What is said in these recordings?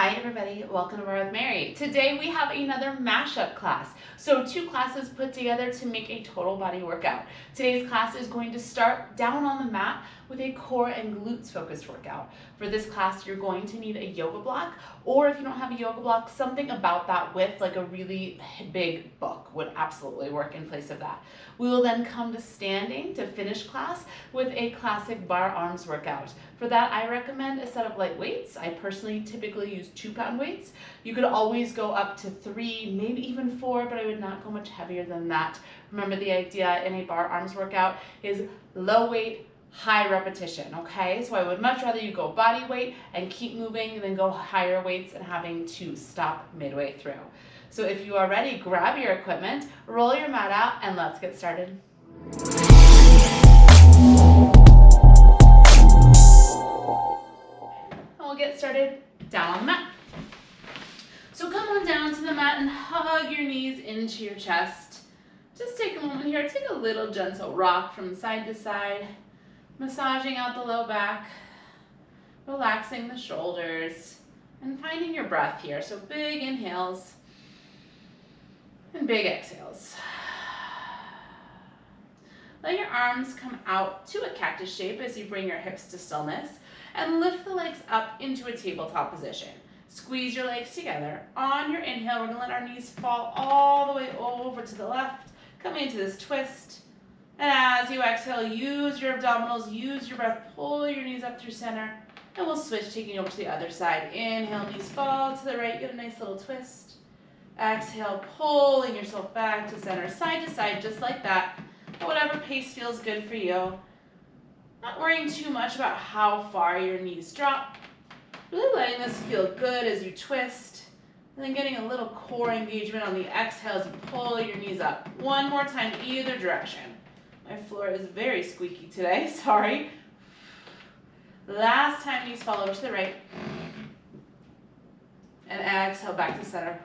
Hi everybody, welcome to Barre with Mary. Today we have another mashup class. So 2 classes put together to make a total body workout. Today's class is going to start down on the mat with a core and glutes focused workout. For this class you're going to need a yoga block, or if you don't have a yoga block, something about that width, like a really big book, would absolutely work in place of that. We will then come to standing to finish class with a classic bar arms workout. For that I recommend a set of light weights. I personally typically use 2-pound weights. You could always go up to 3, maybe even 4, but I would not go much heavier than that. Remember, the idea in a bar arms workout is low weight, high repetition, okay? So I would much rather you go body weight and keep moving than go higher weights and having to stop midway through. So if you are ready, grab your equipment, roll your mat out, and let's get started. We'll get started down on the mat. So come on down to the mat and hug your knees into your chest. Just take a moment here, take a little gentle rock from side to side, massaging out the low back, relaxing the shoulders, and finding your breath here. So big inhales and big exhales. Let your arms come out to a cactus shape as you bring your hips to stillness, and lift the legs up into a tabletop position. Squeeze your legs together. On your inhale, we're going to let our knees fall all the way over to the left, coming into this twist. And as you exhale, use your abdominals, use your breath, pull your knees up through center, and we'll switch, taking over to the other side. Inhale, knees fall to the right, get a nice little twist. Exhale, pulling yourself back to center, side to side, just like that. At whatever pace feels good for you. Not worrying too much about how far your knees drop. Really letting this feel good as you twist. And then getting a little core engagement on the exhale as you pull your knees up. One more time, either direction. My floor is very squeaky today, sorry. Last time, knees fall over to the right. And exhale back to center.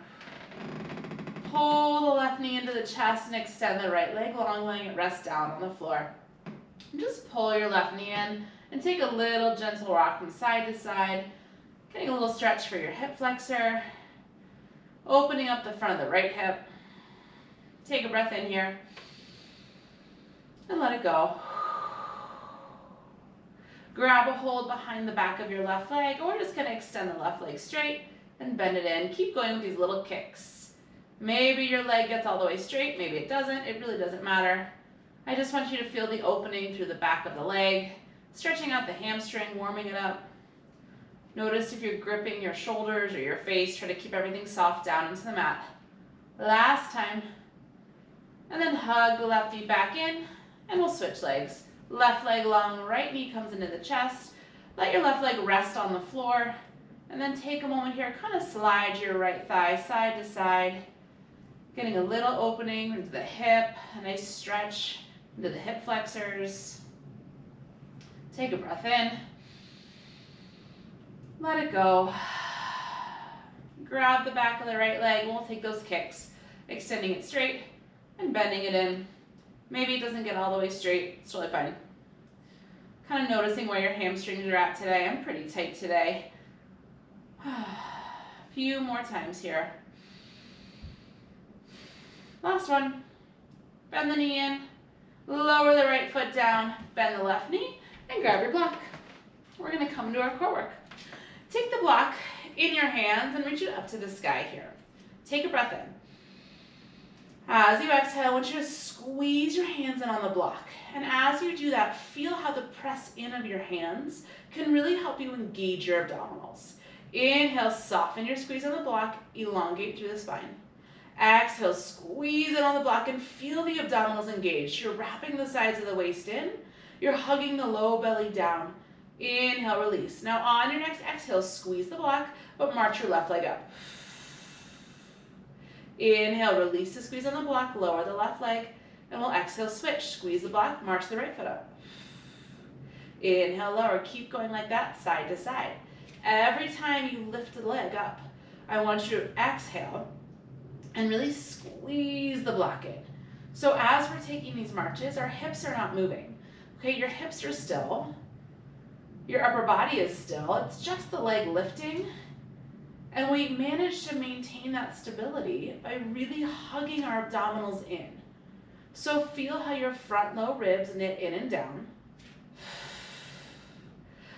Pull the left knee into the chest and extend the right leg long, letting it rest down on the floor. And just pull your left knee in and take a little gentle rock from side to side, getting a little stretch for your hip flexor, opening up the front of the right hip. Take a breath in here and let it go. Grab a hold behind the back of your left leg, or just going to extend the left leg straight and bend it in. Keep going with these little kicks. Maybe your leg gets all the way straight, maybe it doesn't. It really doesn't matter. I just want you to feel the opening through the back of the leg, stretching out the hamstring, warming it up. Notice if you're gripping your shoulders or your face, try to keep everything soft down into the mat. Last time. And then hug the left knee back in, and we'll switch legs. Left leg long, right knee comes into the chest. Let your left leg rest on the floor, and then take a moment here, kind of slide your right thigh side to side, getting a little opening into the hip, a nice stretch into the hip flexors. Take a breath in. Let it go. Grab the back of the right leg, and we'll take those kicks, extending it straight and bending it in. Maybe it doesn't get all the way straight. It's totally fine. Kind of noticing where your hamstrings are at today. I'm pretty tight today. A few more times here. Last one. Bend the knee in, lower the right foot down, bend the left knee, and grab your block. We're going to come to our core work. Take the block in your hands and reach it up to the sky here. Take a breath in. As you exhale, I want you to squeeze your hands in on the block. And as you do that, feel how the press in of your hands can really help you engage your abdominals. Inhale, soften your squeeze on the block, elongate through the spine. Exhale, squeeze it on the block and feel the abdominals engaged. You're wrapping the sides of the waist in. You're hugging the low belly down. Inhale, release. Now on your next exhale, squeeze the block, but march your left leg up. Inhale, release the squeeze on the block, lower the left leg, and we'll exhale, switch. Squeeze the block, march the right foot up. Inhale, lower. Keep going like that, side to side. Every time you lift the leg up, I want you to exhale and really squeeze the block in. So as we're taking these marches, our hips are not moving. Okay, your hips are still. Your upper body is still. It's just the leg lifting And we manage to maintain that stability by really hugging our abdominals in. So feel how your front low ribs knit in and down.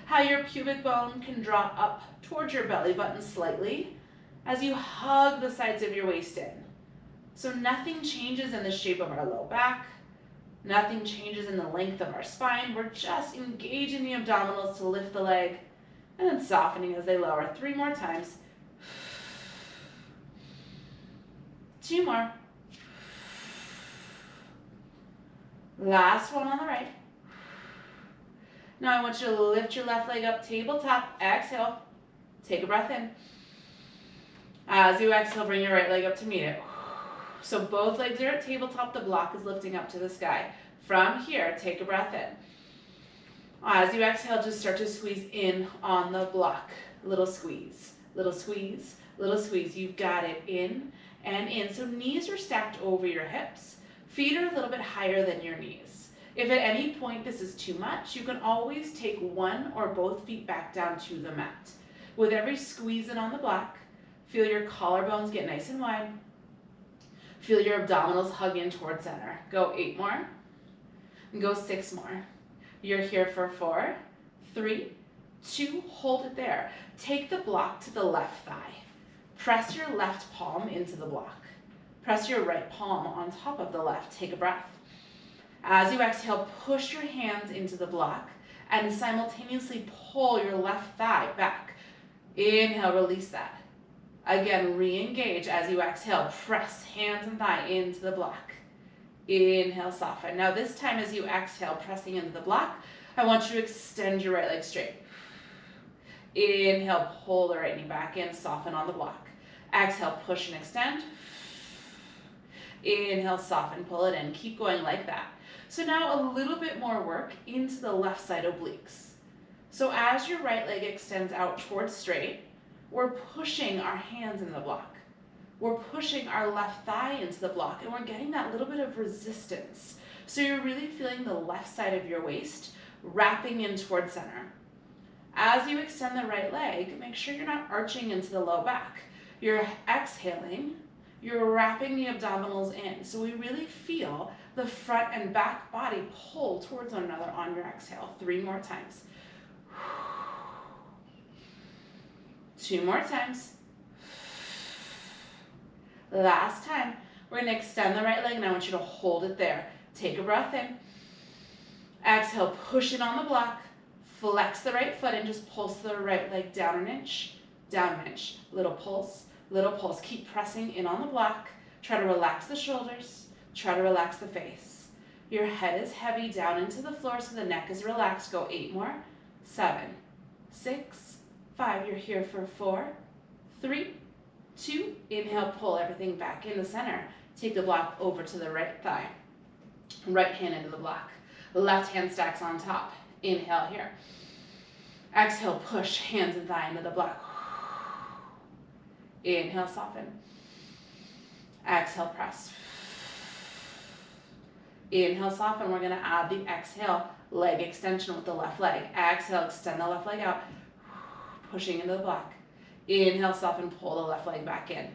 How your pubic bone can draw up towards your belly button slightly as you hug the sides of your waist in. So nothing changes in the shape of our low back. Nothing changes in the length of our spine. We're just engaging the abdominals to lift the leg and then softening as they lower. 3 more times. 2 more. Last one on the right. Now I want you to lift your left leg up, tabletop. Exhale. Take a breath in. As you exhale, bring your right leg up to meet it. So both legs are at tabletop. The block is lifting up to the sky. From here, take a breath in. As you exhale, just start to squeeze in on the block. Little squeeze, little squeeze, little squeeze. You've got it. In and in. So knees are stacked over your hips. Feet are a little bit higher than your knees. If at any point this is too much, you can always take one or both feet back down to the mat. With every squeeze in on the block, feel your collarbones get nice and wide. Feel your abdominals hug in towards center. Go 8 more. Go 6 more. You're here for 4, 3, 2, hold it there. Take the block to the left thigh. Press your left palm into the block. Press your right palm on top of the left. Take a breath. As you exhale, push your hands into the block and simultaneously pull your left thigh back. Inhale, release that. Again, re-engage as you exhale. Press hands and thigh into the block. Inhale, soften. Now this time as you exhale, pressing into the block, I want you to extend your right leg straight. Inhale, pull the right knee back in, soften on the block. Exhale, push and extend. Inhale, soften, pull it in. Keep going like that. So now a little bit more work into the left side obliques. So as your right leg extends out towards straight, we're pushing our hands in the block. We're pushing our left thigh into the block, and we're getting that little bit of resistance. So you're really feeling the left side of your waist wrapping in towards center. As you extend the right leg, make sure you're not arching into the low back. You're exhaling, you're wrapping the abdominals in. So we really feel the front and back body pull towards one another on your exhale. 3 more times. 2 more times. Last time. We're going to extend the right leg, and I want you to hold it there. Take a breath in. Exhale, push it on the block. Flex the right foot and just pulse the right leg down an inch, down an inch. Little pulse, little pulse. Keep pressing in on the block. Try to relax the shoulders. Try to relax the face. Your head is heavy down into the floor so the neck is relaxed. Go 8 more. 7, 6, 5. You're here for 4, 3, 2. Inhale, pull everything back in the center. Take the block over to the right thigh. Right hand into the block. Left hand stacks on top. Inhale here. Exhale, push hands and thigh into the block. Inhale, soften. Exhale, press. Inhale, soften. We're going to add the exhale leg extension with the left leg. Exhale, extend the left leg out. Pushing into the block. Inhale, soften, pull the left leg back in.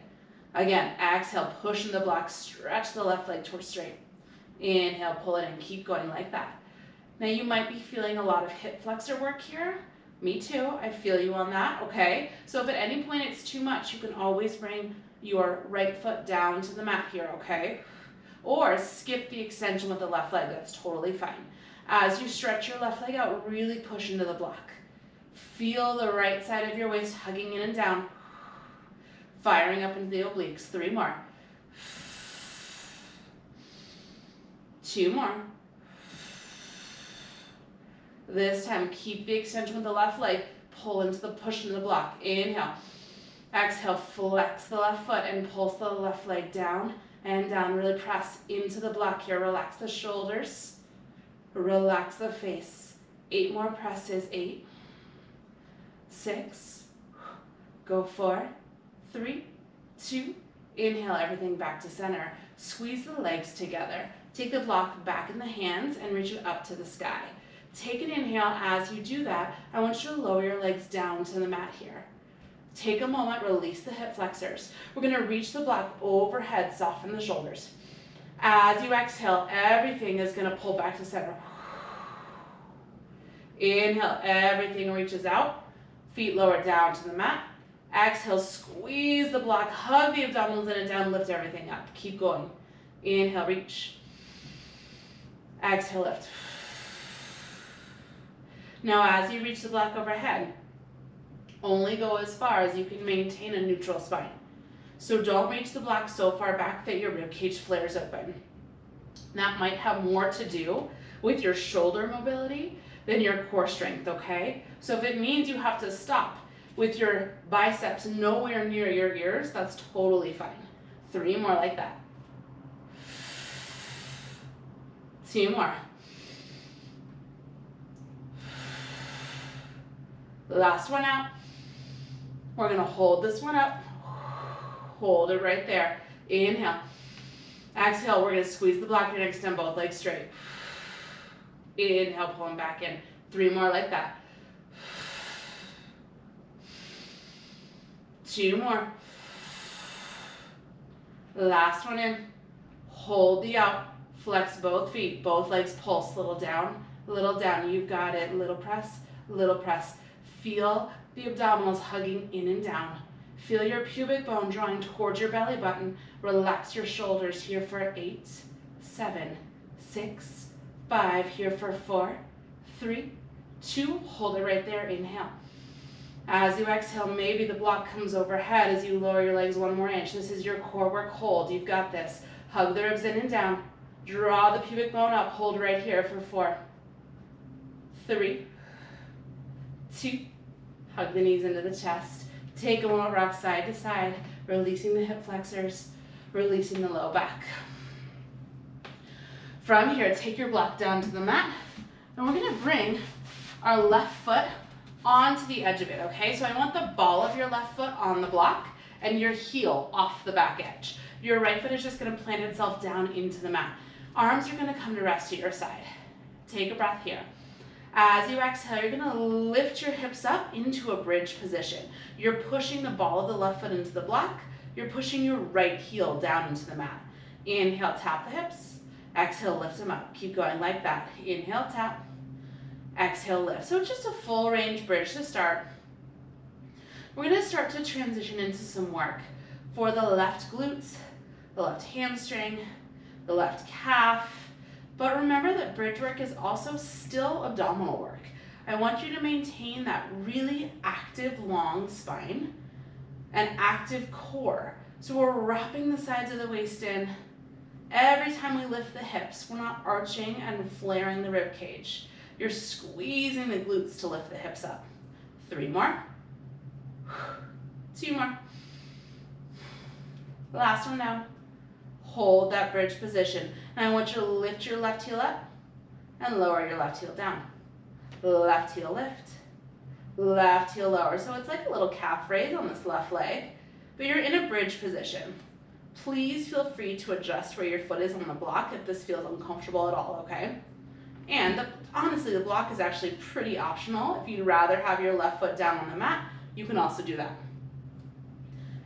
Again, exhale, push in the block, stretch the left leg towards straight. Inhale, pull it in, keep going like that. Now you might be feeling a lot of hip flexor work here. Me too, I feel you on that, okay? So if at any point it's too much, you can always bring your right foot down to the mat here, okay? Or skip the extension with the left leg, that's totally fine. As you stretch your left leg out, really push into the block. Feel the right side of your waist hugging in and down. Firing up into the obliques. 3 more. 2 more. This time, keep the extension with the left leg. Pull into the push into the block. Inhale. Exhale, flex the left foot and pulse the left leg down and down. Really press into the block here. Relax the shoulders. Relax the face. 8 more presses. 8, 6, go 4, 3, 2, inhale everything back to center. Squeeze the legs together. Take the block back in the hands and reach it up to the sky. Take an inhale. As you do that, I want you to lower your legs down to the mat here. Take a moment, release the hip flexors. We're gonna reach the block overhead, soften the shoulders. As you exhale, everything is gonna pull back to center. Inhale, everything reaches out. Feet lower down to the mat. Exhale, squeeze the block, hug the abdominals in and down, lift everything up. Keep going. Inhale, reach. Exhale, lift. Now as you reach the block overhead, only go as far as you can maintain a neutral spine. So don't reach the block so far back that your ribcage flares open. That might have more to do with your shoulder mobility than your core strength, okay? So if it means you have to stop with your biceps nowhere near your ears, that's totally fine. 3 more like that. 2 more. Last one out. We're gonna hold this one up. Hold it right there. Inhale. Exhale, we're gonna squeeze the block. You're gonna extend both legs straight. Inhale, pulling back in. 3 more like that. 2 more. Last one in. Hold the out. Flex both feet. Both legs pulse. Little down, little down. You've got it. Little press, little press. Feel the abdominals hugging in and down. Feel your pubic bone drawing towards your belly button. Relax your shoulders here for 8, 7, 6, 5. Here for 4, 3, 2. Hold it right there. Inhale. As you exhale, maybe the block comes overhead as you lower your legs 1 more inch. This is your core work. Hold. You've got this. Hug the ribs in and down. Draw the pubic bone up. Hold right here for 4, 3, 2. Hug the knees into the chest. Take a moment, rock side to side, releasing the hip flexors, releasing the low back. From here, take your block down to the mat, and we're gonna bring our left foot onto the edge of it, okay? So I want the ball of your left foot on the block and your heel off the back edge. Your right foot is just gonna plant itself down into the mat. Arms are gonna come to rest at your side. Take a breath here. As you exhale, you're gonna lift your hips up into a bridge position. You're pushing the ball of the left foot into the block. You're pushing your right heel down into the mat. Inhale, tap the hips. Exhale, lift them up. Keep going like that. Inhale, tap. Exhale, lift. So just a full range bridge to start. We're gonna start to transition into some work for the left glutes, the left hamstring, the left calf. But remember that bridge work is also still abdominal work. I want you to maintain that really active long spine and active core. So we're wrapping the sides of the waist in. Every time we lift the hips, we're not arching and flaring the rib cage. You're squeezing the glutes to lift the hips up. 3 more. 2 more. Last one down. Hold that bridge position. And I want you to lift your left heel up and lower your left heel down. Left heel lift, left heel lower. So it's like a little calf raise on this left leg, but you're in a bridge position. Please feel free to adjust where your foot is on the block if this feels uncomfortable at all, okay? And honestly, the block is actually pretty optional. If you'd rather have your left foot down on the mat, you can also do that.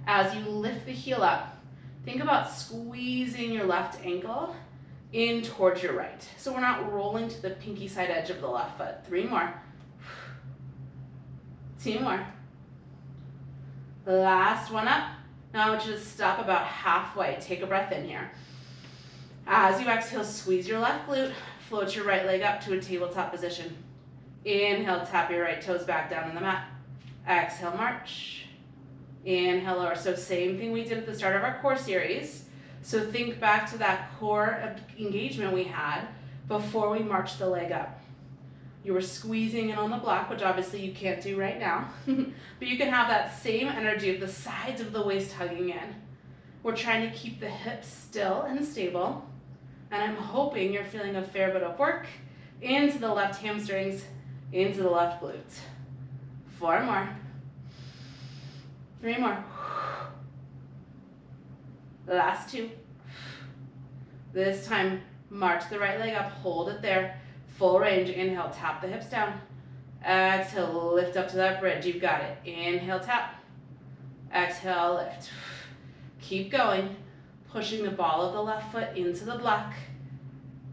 As you lift the heel up, think about squeezing your left ankle in towards your right. So we're not rolling to the pinky side edge of the left foot. 3 more. 2 more. Last one up. Now I want you to stop about halfway. Take a breath in here. As you exhale, squeeze your left glute. Float your right leg up to a tabletop position. Inhale, tap your right toes back down in the mat. Exhale, march. Inhale, lower. So same thing we did at the start of our core series. So think back to that core engagement we had before we marched the leg up. You were squeezing in on the block, which obviously you can't do right now, but you can have that same energy of the sides of the waist hugging in. We're trying to keep the hips still and stable, and I'm hoping you're feeling a fair bit of work into the left hamstrings, into the left glutes. 4 more. 3 more. Last 2. This time, march the right leg up, hold it there. Full range. Inhale, tap the hips down. Exhale, lift up to that bridge. You've got it. Inhale, tap. Exhale, lift. Keep going, pushing the ball of the left foot into the block.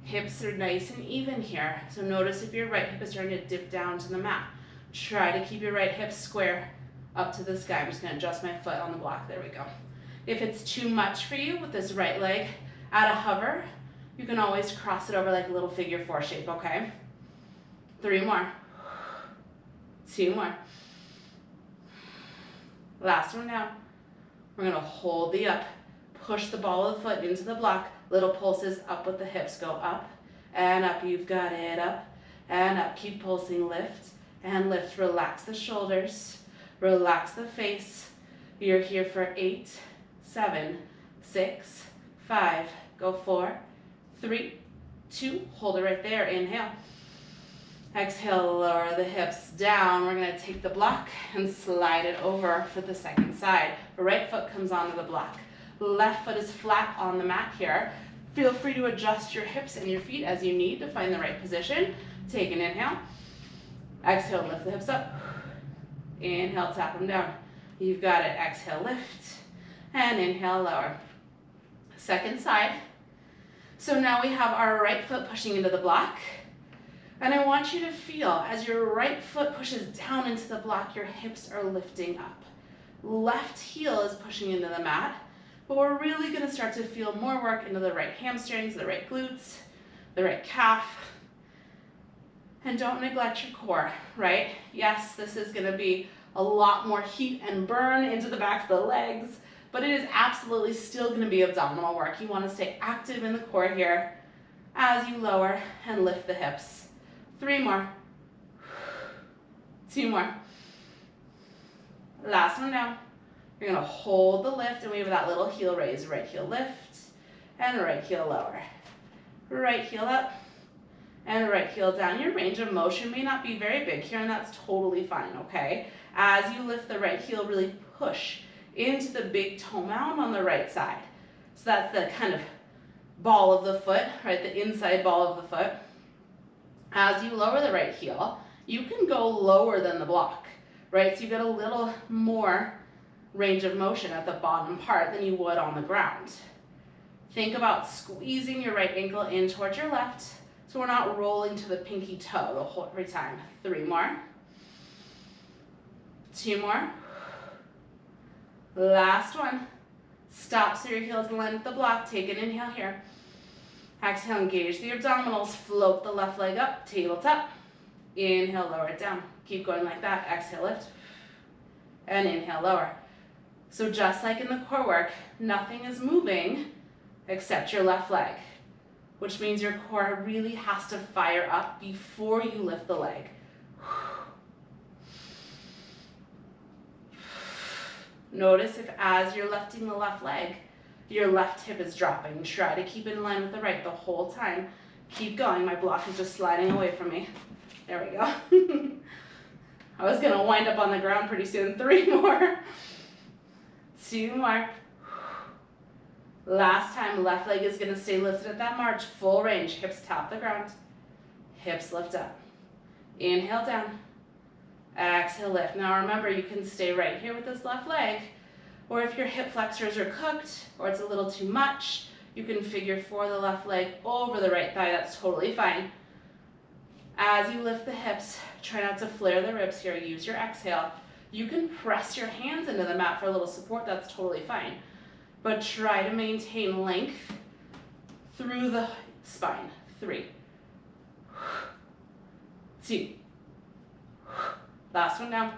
Hips are nice and even here. So notice if your right hip is starting to dip down to the mat. Try to keep your right hip square up to the sky. I'm just gonna adjust my foot on the block. There we go. If it's too much for you with this right leg at a hover, you can always cross it over like a little figure 4 shape, okay? 3 more. 2 more. Last one now. We're gonna hold the up. Push the ball of the foot into the block. Little pulses up with the hips. Go up and up. You've got it. Up and up. Keep pulsing. Lift and lift. Relax the shoulders. Relax the face. You're here for 8, 7, 6, 5. Go 4, 3, 2. Hold it right there. Inhale. Exhale, lower the hips down. We're gonna take the block and slide it over for the second side. The right foot comes onto the block. Left foot is flat on the mat here. Feel free to adjust your hips and your feet as you need to find the right position. Take an inhale. Exhale, lift the hips up. Inhale, tap them down. You've got it. Exhale, lift. And inhale, lower. Second side. So now we have our right foot pushing into the block. And I want you to feel as your right foot pushes down into the block, your hips are lifting up. Left heel is pushing into the mat, but we're really going to start to feel more work into the right hamstrings, the right glutes, the right calf. And don't neglect your core, right? Yes, this is going to be a lot more heat and burn into the back of the legs, but it is absolutely still going to be abdominal work. You want to stay active in the core here as you lower and lift the hips. 3 more. 2 more. Last one now. You're going to hold the lift, and we have that little heel raise. Right heel lift, and right heel lower. Right heel up, and right heel down. Your range of motion may not be very big here, and that's totally fine, okay? As you lift the right heel, really push into the big toe mound on the right side. So that's the kind of ball of the foot, right? The inside ball of the foot. As you lower the right heel, you can go lower than the block, right? So you get a little more range of motion at the bottom part than you would on the ground. Think about squeezing your right ankle in towards your left so we're not rolling to the pinky toe the whole every time. 3 more. 2 more. Last one. Stop so your heels align with the block. Take an inhale here. Exhale, engage the abdominals. Float the left leg up, tabletop. Inhale, lower it down. Keep going like that. Exhale, lift. And inhale, lower. So just like in the core work, nothing is moving except your left leg, which means your core really has to fire up before you lift the leg. Notice if as you're lifting the left leg, your left hip is dropping. Try to keep it in line with the right the whole time. Keep going. My block is just sliding away from me. There we go. I was going to wind up on the ground pretty soon. 3 more. 2 more. Last time, left leg is going to stay lifted at that march. Full range. Hips tap the ground. Hips lift up. Inhale down. Exhale, lift. Now remember, you can stay right here with this left leg, or if your hip flexors are cooked or it's a little too much, you can figure 4 the left leg over the right thigh. That's totally fine. As you lift the hips, try not to flare the ribs here. Use your exhale. You can press your hands into the mat for a little support. That's totally fine. But try to maintain length through the spine. 3, 2, last one now.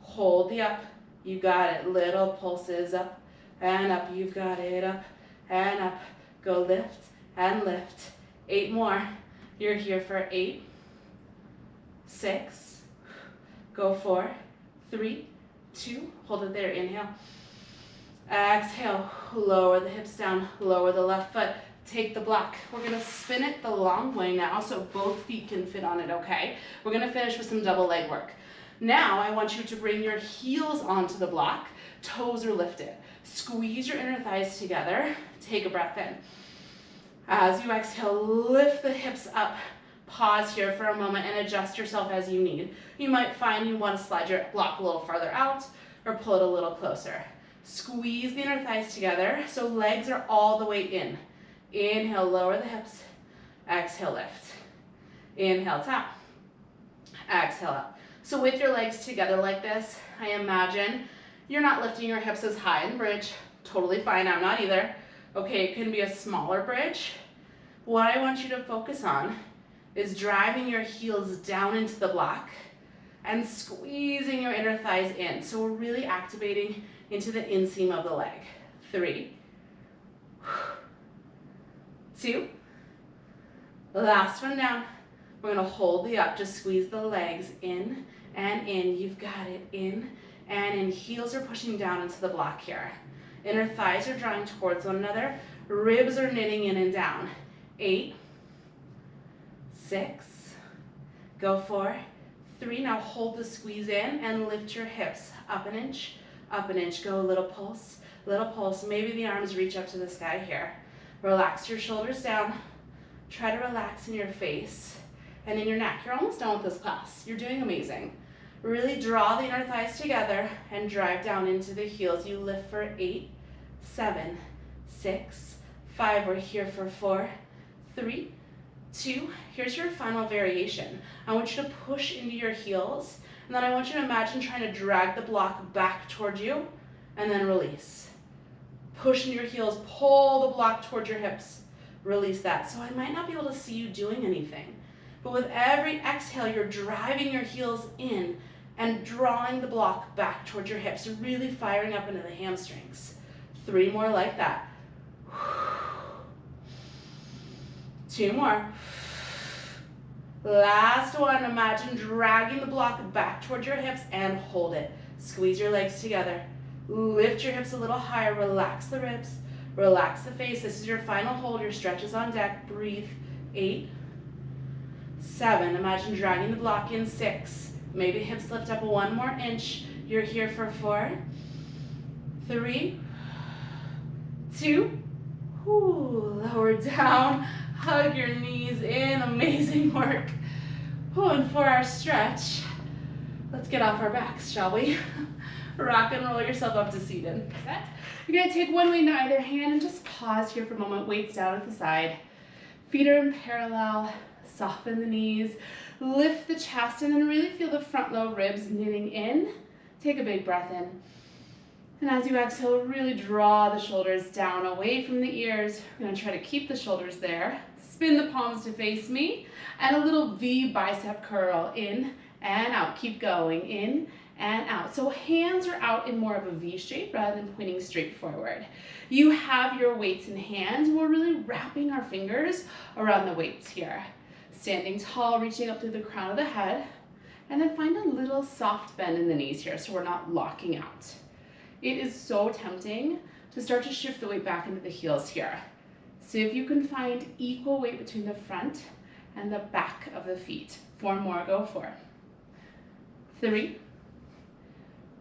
Hold the up. You got it. Little pulses up and up. You've got it. Up and up. Go lift and lift. 8 more. You're here for 8, 6, go 4, 3, 2, hold it there. Inhale. Exhale. Lower the hips down. Lower the left foot. Take the block. We're going to spin it the long way now so both feet can fit on it, okay? We're going to finish with some double leg work. Now I want you to bring your heels onto the block. Toes are lifted. Squeeze your inner thighs together. Take a breath in. As you exhale, lift the hips up. Pause here for a moment and adjust yourself as you need. You might find you want to slide your block a little farther out, or pull it a little closer. Squeeze the inner thighs together so legs are all the way in. Inhale, lower the hips. Exhale, lift. Inhale, tap. Exhale up. So with your legs together like this, I imagine you're not lifting your hips as high in bridge. Totally fine, I'm not either. Okay, it can be a smaller bridge. What I want you to focus on is driving your heels down into the block and squeezing your inner thighs in. So we're really activating into the inseam of the leg. 3, 2, last one down. We're gonna hold the up, just squeeze the legs in and in. You've got it, in and in. Heels are pushing down into the block here. Inner thighs are drawing towards one another. Ribs are knitting in and down. 8, 6, go 4, 3. Now hold the squeeze in and lift your hips up an inch, go a little pulse, maybe the arms reach up to the sky here. Relax your shoulders down, try to relax in your face and in your neck. You're almost done with this class, you're doing amazing. Really draw the inner thighs together and drive down into the heels. You lift for 8, 7, 6, 5, we're here for 4, 3, 2, here's your final variation. I want you to push into your heels, and then I want you to imagine trying to drag the block back towards you, and then release. Push into your heels, pull the block towards your hips, release that. So I might not be able to see you doing anything, but with every exhale, you're driving your heels in and drawing the block back towards your hips. You're really firing up into the hamstrings. 3 more like that. 2 more. Last one, imagine dragging the block back towards your hips and hold it. Squeeze your legs together. Lift your hips a little higher, relax the ribs, relax the face. This is your final hold, your stretch is on deck. Breathe. 8, 7, imagine dragging the block in. 6, maybe hips lift up 1 more inch. You're here for 4, 3, 2, lower down. Hug your knees in, amazing work. And for our stretch, let's get off our backs, shall we? Rock and roll yourself up to seated. You're gonna take one weight in either hand and just pause here for a moment, weights down at the side. Feet are in parallel, soften the knees, lift the chest, and then really feel the front low ribs knitting in. Take a big breath in. And as you exhale, really draw the shoulders down away from the ears. We're gonna try to keep the shoulders there. Spin the palms to face me, and a little V bicep curl, in and out. Keep going, in and out. So hands are out in more of a V shape rather than pointing straight forward. You have your weights in hand. We're really wrapping our fingers around the weights here. Standing tall, reaching up through the crown of the head, and then find a little soft bend in the knees here so we're not locking out. It is so tempting to start to shift the weight back into the heels here. So if you can find equal weight between the front and the back of the feet. 4 more, go 4. 3,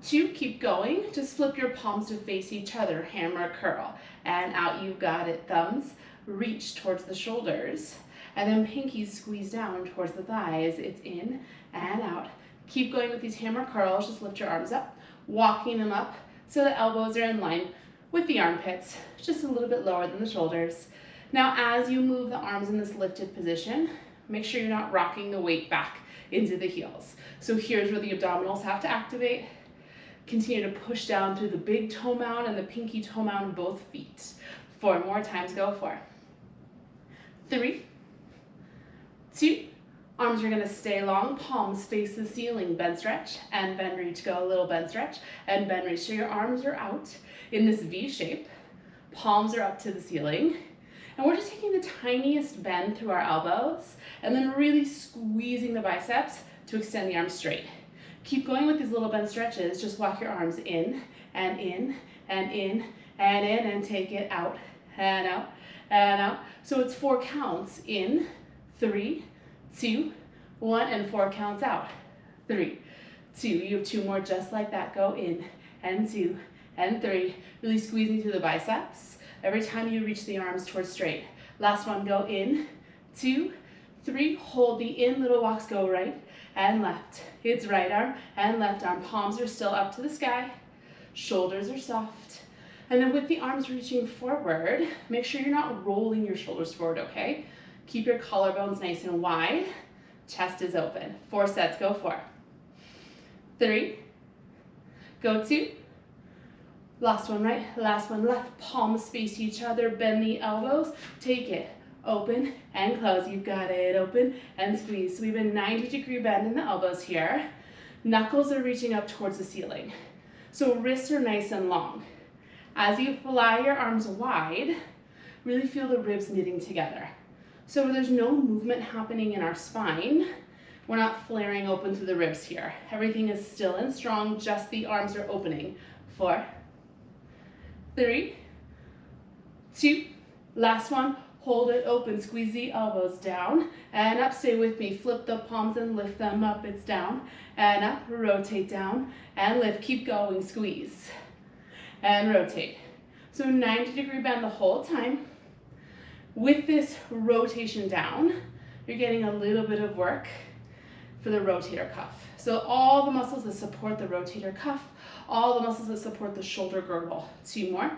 2, keep going. Just flip your palms to face each other, hammer curl, and out. You got it. Thumbs reach towards the shoulders, and then pinkies squeeze down towards the thighs. It's in and out. Keep going with these hammer curls. Just lift your arms up, walking them up so the elbows are in line with the armpits, just a little bit lower than the shoulders. Now, as you move the arms in this lifted position, make sure you're not rocking the weight back into the heels. So here's where the abdominals have to activate. Continue to push down through the big toe mound and the pinky toe mound, both feet. 4 more times, go 4. 3, 2, arms are gonna stay long, palms face the ceiling, bend stretch, and bend reach, go a little bend stretch, and bend reach. So your arms are out in this V shape, palms are up to the ceiling, and we're just taking the tiniest bend through our elbows, and then really squeezing the biceps to extend the arms straight. Keep going with these little bend stretches, just walk your arms in, and in, and in, and in, and take it out, and out, and out. So it's 4 counts, in, 3, 2, 1, and 4 counts out. 3, 2, you have 2 more just like that. Go in, and 2, and 3. Really squeezing through the biceps every time you reach the arms towards straight. Last one, go in, 2, 3, hold the in, little walks, go right and left. It's right arm and left arm. Palms are still up to the sky. Shoulders are soft. And then with the arms reaching forward, make sure you're not rolling your shoulders forward, okay? Keep your collarbones nice and wide. Chest is open. 4 sets, go 4. 3, go 2. Last one right, last one left. Palms face each other, bend the elbows. Take it, open and close. You've got it, open and squeeze. So we have a 90-degree bend in the elbows here. Knuckles are reaching up towards the ceiling. So wrists are nice and long. As you fly your arms wide, really feel the ribs knitting together. So there's no movement happening in our spine. We're not flaring open through the ribs here. Everything is still and strong, just the arms are opening. 4, 3, 2, last one. Hold it open, squeeze the elbows down and up. Stay with me. Flip the palms and lift them up. It's down and up. Rotate down and lift. Keep going. Squeeze and rotate. So 90-degree bend the whole time. With this rotation down, you're getting a little bit of work for the rotator cuff. So all the muscles that support the rotator cuff, all the muscles that support the shoulder girdle. 2 more.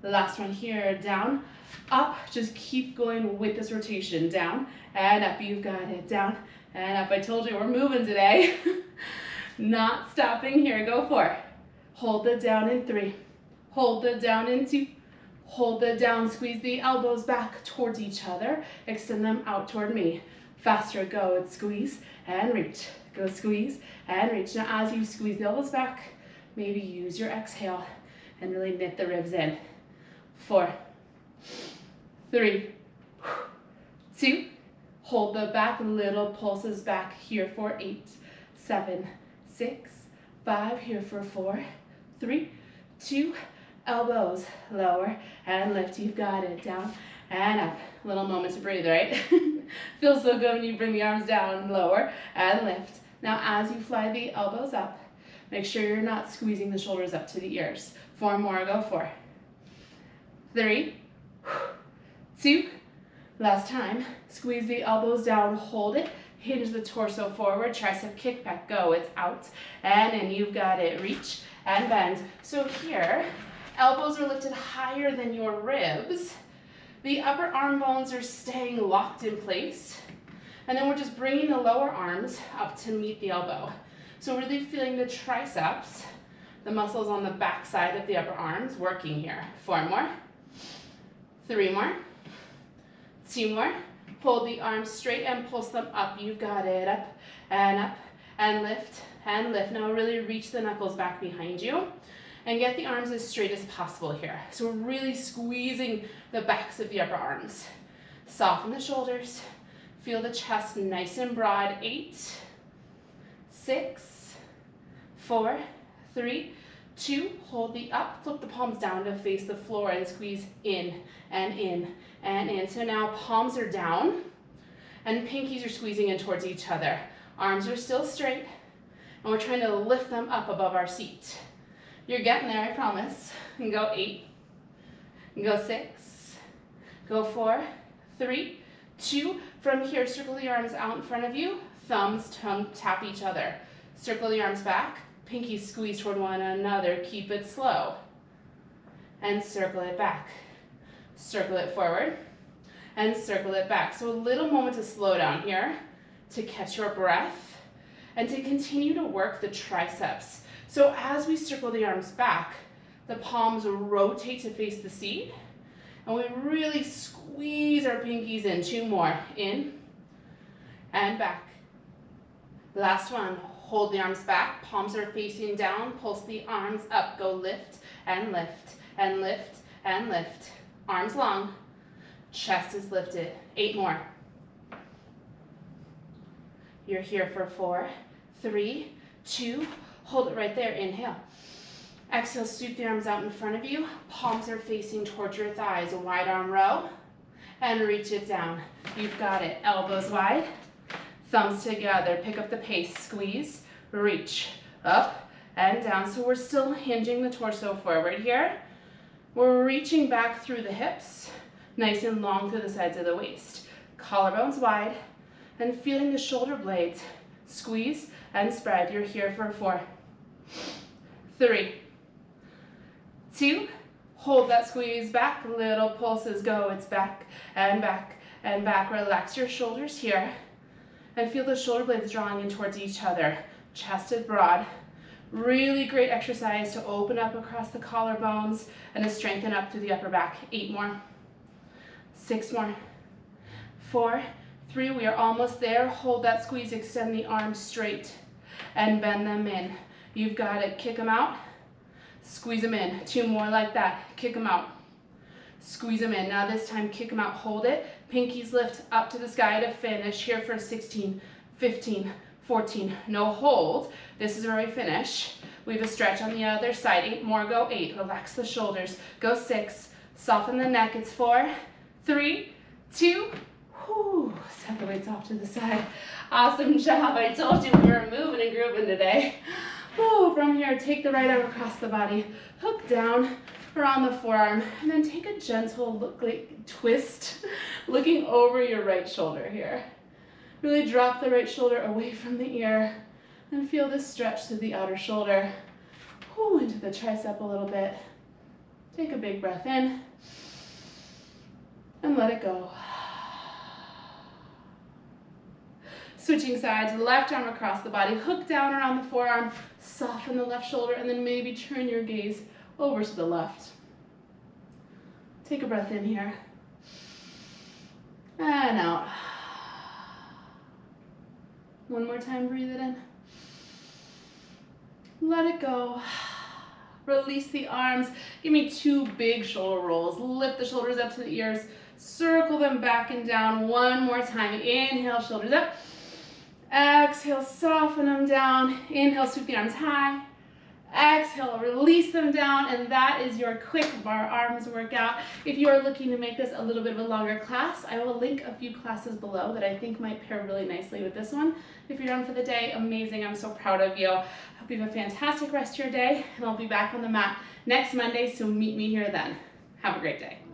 The last one here, down, up. Just keep going with this rotation. Down and up. You've got it. Down and up. I told you we're moving today. Not stopping here. Go 4. Hold it down in 3. Hold it down in 2. Hold it down. Squeeze the elbows back towards each other. Extend them out toward me. Faster. Go. It's squeeze and reach. Go squeeze and reach. Now as you squeeze the elbows back, maybe use your exhale and really knit the ribs in. 4, 3, 2, hold the back, little pulses back here for 8, 7, 6, 5, here for 4, 3, 2, elbows lower and lift. You've got it. Down and up. Little moment to breathe, right? Feels so good when you bring the arms down, lower and lift. Now as you fly the elbows up, make sure you're not squeezing the shoulders up to the ears. 4 more, go 4. 3, 2, last time. Squeeze the elbows down, hold it, hinge the torso forward, tricep kick back, go, it's out and in. You've got it. Reach and bend. So here, elbows are lifted higher than your ribs. The upper arm bones are staying locked in place. And then we're just bringing the lower arms up to meet the elbow. So really feeling the triceps, the muscles on the back side of the upper arms working here. 4 more. 3 more, 2 more. Hold the arms straight and pulse them up. You've got it. Up and lift and lift. Now really reach the knuckles back behind you and get the arms as straight as possible here. So we're really squeezing the backs of the upper arms. Soften the shoulders. Feel the chest nice and broad. 8, 6, 4, 3, 2, hold the up, flip the palms down to face the floor and squeeze in and in and in. So now palms are down and pinkies are squeezing in towards each other. Arms are still straight and we're trying to lift them up above our seat. You're getting there, I promise. And go 8, and go 6, go 4, 3, 2. From here, circle the arms out in front of you, thumbs tap each other. Circle the arms back. Pinkies squeeze toward one another. Keep it slow. And circle it back. Circle it forward. And circle it back. So a little moment to slow down here, to catch your breath, and to continue to work the triceps. So as we circle the arms back, the palms rotate to face the seat, and we really squeeze our pinkies in. 2 more. In and back. Last one. Hold the arms back, palms are facing down, pulse the arms up, go lift and lift and lift and lift. Arms long, chest is lifted. 8 more. You're here for 4, 3, 2, hold it right there, inhale. Exhale, sweep the arms out in front of you, palms are facing towards your thighs, a wide arm row, and reach it down. You've got it, elbows wide. Thumbs together, pick up the pace, squeeze, reach, up and down. So we're still hinging the torso forward here. We're reaching back through the hips, nice and long through the sides of the waist. Collarbones wide and feeling the shoulder blades. Squeeze and spread. You're here for 4, 3, 2, hold that squeeze back, little pulses, go, it's back and back and back. Relax your shoulders here and feel the shoulder blades drawing in towards each other. Chest is broad. Really great exercise to open up across the collarbones and to strengthen up through the upper back. 8 more, 6 more, 4, 3, we are almost there. Hold that squeeze, extend the arms straight and bend them in. You've got it, kick them out, squeeze them in. 2 more like that, kick them out, squeeze them in. Now this time, kick them out, hold it. Pinkies lift up to the sky to finish. Here for 16, 15, 14, no hold. This is where we finish. We have a stretch on the other side. 8 more, go 8, relax the shoulders. Go 6, soften the neck. It's 4, 3, 2, whoo, set the weights off to the side. Awesome job. I told you we were moving and grooving today. Whoo, from here, take the right arm across the body, hook down around the forearm, and then take a gentle twist, looking over your right shoulder here. Really drop the right shoulder away from the ear and feel this stretch through the outer shoulder. Pull into the tricep a little bit. Take a big breath in and let it go. Switching sides, left arm across the body, hook down around the forearm, soften the left shoulder, and then maybe turn your gaze over to the left. Take a breath in here and out. One more time, breathe it in. Let it go. Release the arms. Give me 2 big shoulder rolls. Lift the shoulders up to the ears. Circle them back and down. One more time. Inhale, shoulders up. Exhale, soften them down. Inhale, sweep the arms high. Exhale, release them down, and that is your quick bar arms workout. If you are looking to make this a little bit of a longer class, I will link a few classes below that I think might pair really nicely with this one. If you're done for the day, amazing. I'm so proud of you. Hope you have a fantastic rest of your day, and I'll be back on the mat next Monday, so meet me here then. Have a great day.